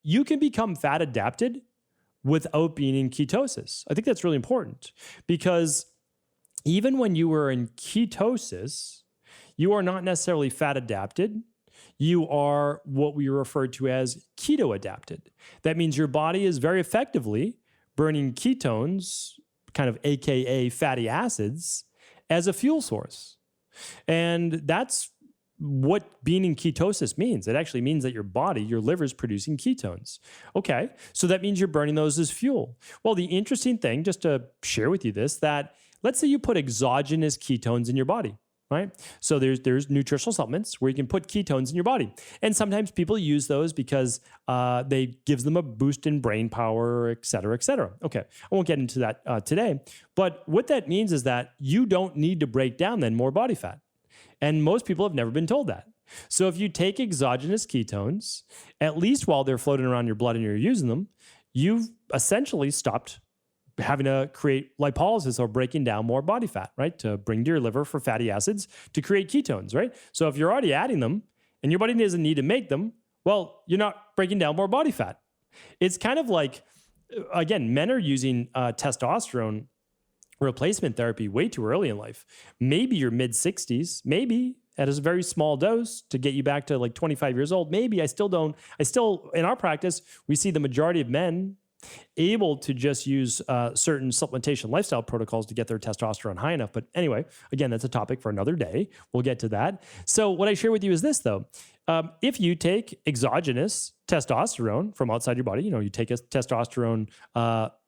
you can become fat adapted without being in ketosis. I think that's really important because even when you were in ketosis, you are not necessarily fat adapted. You are what we refer to as keto adapted. That means your body is very effectively burning ketones, kind of AKA fatty acids, as a fuel source. And that's what being in ketosis means. It actually means that your body, your liver is producing ketones. Okay, so that means you're burning those as fuel. Well, the interesting thing, just to share with you this, that let's say you put exogenous ketones in your body, right? So there's nutritional supplements where you can put ketones in your body. And sometimes people use those because they gives them a boost in brain power, et cetera, et cetera. Okay, I won't get into that today. But what that means is that you don't need to break down then more body fat. And most people have never been told that. So if you take exogenous ketones, at least while they're floating around your blood and you're using them, you've essentially stopped having to create lipolysis or breaking down more body fat, right? To bring to your liver for fatty acids to create ketones, right? So if you're already adding them and your body doesn't need to make them, well, you're not breaking down more body fat. It's kind of like, again, men are using testosterone replacement therapy way too early in life. Maybe you're mid 60s, maybe at a very small dose to get you back to like 25 years old. Maybe in our practice, we see the majority of men able to just use certain supplementation lifestyle protocols to get their testosterone high enough. But anyway, again, that's a topic for another day. We'll get to that. So what I share with you is this though. If you take exogenous testosterone from outside your body, you take a testosterone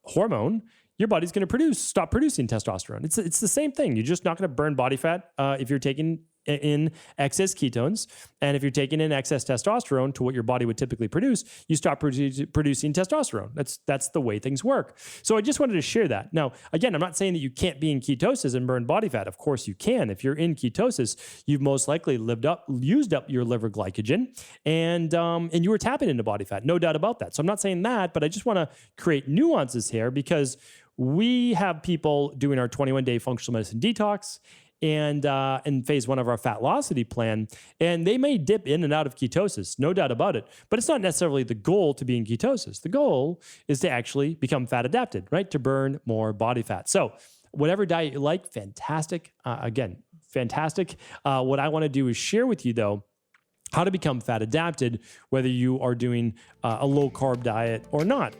hormone, your body's going to stop producing testosterone. It's the same thing. You're just not going to burn body fat if you're taking in excess ketones. And if you're taking in excess testosterone to what your body would typically produce, you stop producing testosterone. That's the way things work. So I just wanted to share that. Now, again, I'm not saying that you can't be in ketosis and burn body fat. Of course you can. If you're in ketosis, you've most likely used up your liver glycogen and you were tapping into body fat. No doubt about that. So I'm not saying that, but I just want to create nuances here because we have people doing our 21-day functional medicine detox and in phase 1 of our Fatlocity plan, and they may dip in and out of ketosis, no doubt about it, but it's not necessarily the goal to be in ketosis. The goal is to actually become fat adapted, right? To burn more body fat. So whatever diet you like, fantastic. Again, fantastic. What I want to do is share with you though, how to become fat adapted, whether you are doing a low carb diet or not.